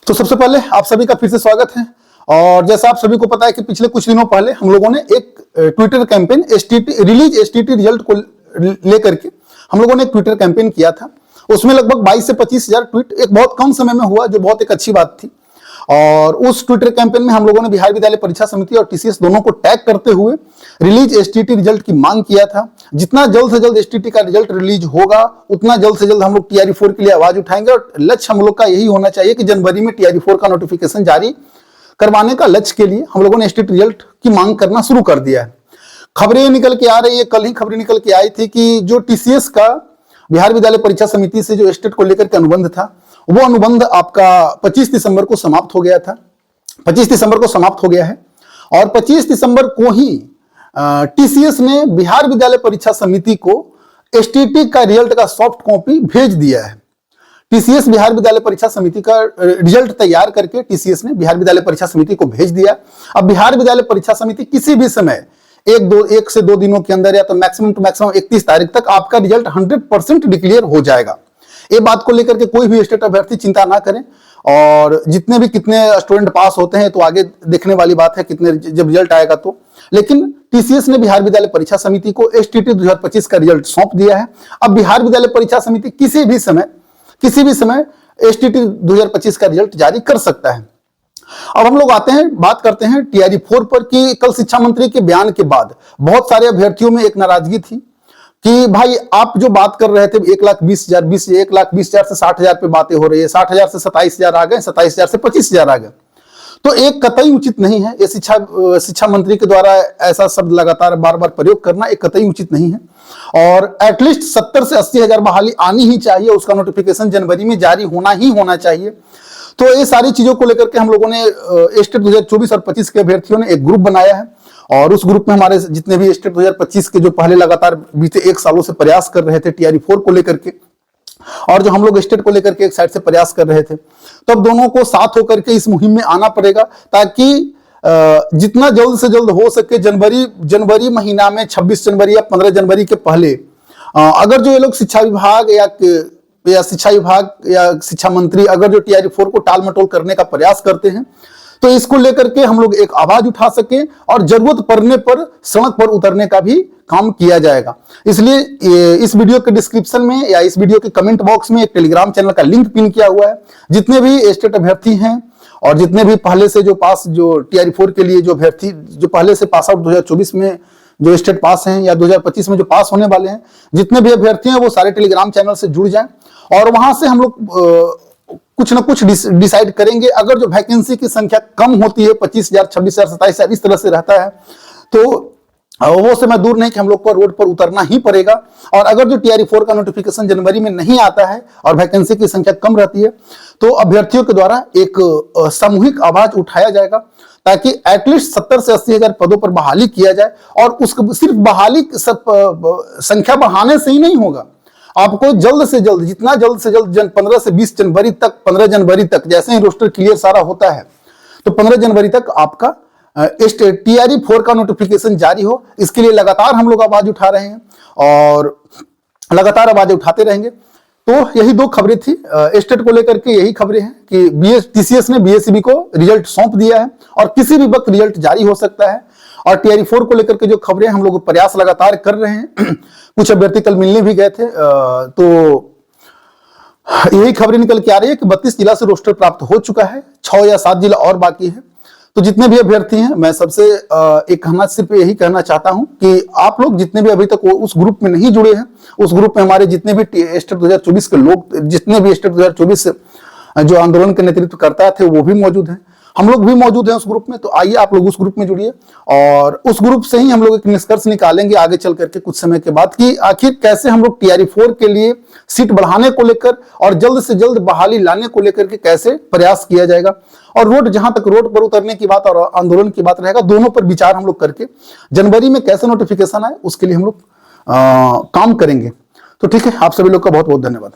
तो सबसे पहले आप सभी का फिर से स्वागत है। और जैसा आप सभी को पता है कि पिछले कुछ दिनों पहले हम लोगों ने एक ट्विटर कैंपेन एसटीटी रिजल्ट को लेकर के हम लोगों ने एक ट्विटर कैंपेन किया था। उसमें लगभग 22 से 25 हजार ट्वीट एक बहुत कम समय में हुआ, जो बहुत एक अच्छी बात थी। और उस ट्विटर कैंपेन में हम लोगों ने बिहार विद्यालय परीक्षा समिति और टीसीएस दोनों को टैग करते हुए रिलीज एसटीटी रिजल्ट की मांग किया था। जितना जल्द से जल्द एसटीटी का रिजल्ट रिलीज होगा उतना जल्द से जल्द हम लोग टीआरई 4 के लिए आवाज उठाएंगे। और लक्ष्य हम लोग का यही होना चाहिए कि जनवरी में टीआरई 4 का नोटिफिकेशन जारी करवाने का लक्ष्य के लिए हम लोगों ने एसटीटी रिजल्ट की मांग करना शुरू कर दिया है। खबरें निकल के आ रही है, कल ही खबरें निकल के आई थी कि जो टीसीएस का बिहार विद्यालय परीक्षा समिति से जो एसटेट को लेकर के अनुबंध था, वो अनुबंध आपका 25 दिसंबर को समाप्त हो गया था। 25 दिसंबर को समाप्त हो गया है और 25 दिसंबर को ही टीसीएस ने बिहार विद्यालय परीक्षा समिति को एसटीटी का रिजल्ट का सॉफ्ट कॉपी भेज दिया है। टीसीएस बिहार विद्यालय परीक्षा समिति का रिजल्ट तैयार करके टीसीएस ने बिहार विद्यालय परीक्षा समिति को भेज दिया। अब बिहार विद्यालय परीक्षा समिति किसी भी समय एक से दो दिनों के अंदर या तो मैक्सिमम टू मैक्सिमम 31 तारीख तक आपका रिजल्ट 100% डिक्लेयर हो जाएगा। ये बात को लेकर के कोई भी स्टेट अभ्यर्थी चिंता ना करें। और जितने भी कितने स्टूडेंट पास होते हैं तो आगे देखने वाली बात है, कितने जब रिजल्ट आएगा तो। लेकिन टीसीएस ने बिहार विद्यालय परीक्षा समिति को एसटीटी 2025 का रिजल्ट सौंप दिया है। अब बिहार विद्यालय परीक्षा समिति किसी भी समय एसटीटी 2025 का रिजल्ट जारी कर सकता है। अब हम लोग बात करते हैं टीआरई 4 पर कि कल शिक्षा मंत्री के बयान के बाद बहुत सारे अभ्यर्थियों में एक नाराजगी थी कि भाई आप जो बात कर रहे थे 1,20,000 से 60,000 पे बातें हो रही है, 60,000 से 27,000 आ गए, 27,000 से 25,000 आ गए, तो एक कतई उचित नहीं है। ये शिक्षा मंत्री के द्वारा ऐसा शब्द लगातार बार बार प्रयोग करना एक कतई उचित नहीं है। और एटलीस्ट 70 से 80,000 बहाली आनी ही चाहिए, उसका नोटिफिकेशन जनवरी में जारी होना चाहिए। तो ये सारी चीजों को लेकर के हम लोगों ने एसटेट 2024 और 25 के अभ्यर्थियों ने एक ग्रुप बनाया है। और उस ग्रुप में हमारे जितने भी एसटेट 2025 के जो पहले लगातार बीते 1 सालों से प्रयास कर रहे थे टीआरई 4 को लेकर के, और जो हम लोग एसटेट को लेकर के एक साइड से प्रयास कर रहे थे, तो अब दोनों को साथ होकर के इस मुहिम में आना पड़ेगा ताकि जितना जल्द से जल्द हो सके जनवरी महीना में 26 जनवरी या 15 जनवरी के पहले अगर जो ये लोग शिक्षा विभाग या शिक्षा मंत्री अगर जो टीआरई 4 को टाल मटोल करने का प्रयास करते हैं तो इसको लेकर के हम लोग एक आवाज उठा सके और जरूरत पड़ने पर सड़क पर उतरने का भी काम किया जाएगा। इसलिए इस वीडियो के डिस्क्रिप्शन में या इस वीडियो के कमेंट बॉक्स में एक टेलीग्राम चैनल का लिंक पिन किया हुआ है। जितने भी एसटेट अभ्यर्थी हैं और जितने भी पहले से जो टीआरई 4 के लिए जो अभ्यर्थी जो पहले से पास आउट 2024 में जो स्टेट पास हैं या 2025 में जो पास होने वाले हैं, जितने भी अभ्यर्थी हैं वो सारे टेलीग्राम चैनल से जुड़ जाएं और वहां से हम लोग कुछ ना कुछ डिसाइड करेंगे। अगर जो वैकेंसी की संख्या कम होती है 25,000, 26,000, 27,000 इस तरह से रहता है तो वो समय दूर नहीं कि हम लोग को रोड पर उतरना ही पड़ेगा। और अगर जो टीआरई 4 का नोटिफिकेशन जनवरी में नहीं आता है और वैकेंसी की संख्या कम रहती है तो अभ्यर्थियों के द्वारा एक सामूहिक आवाज उठाया जाएगा ताकि एटलीस्ट 70 से 80,000 पदों पर बहाली किया जाए। और उसको सिर्फ बहाली संख्या बढ़ाने से ही नहीं होगा, आपको जल्द से जल्द 15 से 20 जनवरी तक 15 जनवरी तक जैसे ही रोस्टर क्लियर सारा होता है तो 15 जनवरी तक आपका टीआरई 4 का नोटिफिकेशन जारी हो। इसके लिए लगातार हम लोग आवाज उठा रहे हैं और लगातार आवाज उठाते रहेंगे। तो यही 2 खबरें थी एसटेट को लेकर के। यही खबरें हैं कि टीसीएस ने बीएसईबी को रिजल्ट सौंप दिया है और किसी भी वक्त रिजल्ट जारी हो सकता है। और टीआरई 4 को लेकर के जो खबरें हम लोग प्रयास लगातार कर रहे हैं कुछ अभ्यर्थी कल मिलने भी गए थे तो यही खबरें निकल के आ रही है कि 32 जिला से रोस्टर प्राप्त हो चुका है, 6 या 7 जिला और बाकी है। तो जितने भी अभ्यर्थी हैं मैं सबसे एक कहना सिर्फ यही कहना चाहता हूं कि आप लोग जितने भी अभी तक उस ग्रुप में नहीं जुड़े हैं, उस ग्रुप में हमारे जितने भी एसटेट 2024 के लोग, जितने भी एसटेट 2024 जो आंदोलन के नेतृत्व करता थे वो भी मौजूद हैं, हम लोग भी मौजूद हैं उस ग्रुप में। तो आइए आप लोग उस ग्रुप में जुड़िए और उस ग्रुप से ही हम लोग एक निष्कर्ष निकालेंगे आगे चल करके कुछ समय के बाद कि आखिर कैसे हम लोग टीआरई 4 के लिए सीट बढ़ाने को लेकर और जल्द से जल्द बहाली लाने को लेकर के कैसे प्रयास किया जाएगा। और जहां तक रोड पर उतरने की बात और आंदोलन की बात रहेगा, दोनों पर विचार हम लोग करके जनवरी में कैसे नोटिफिकेशन आए उसके लिए हम लोग काम करेंगे। तो ठीक है, आप सभी लोग का बहुत बहुत धन्यवाद।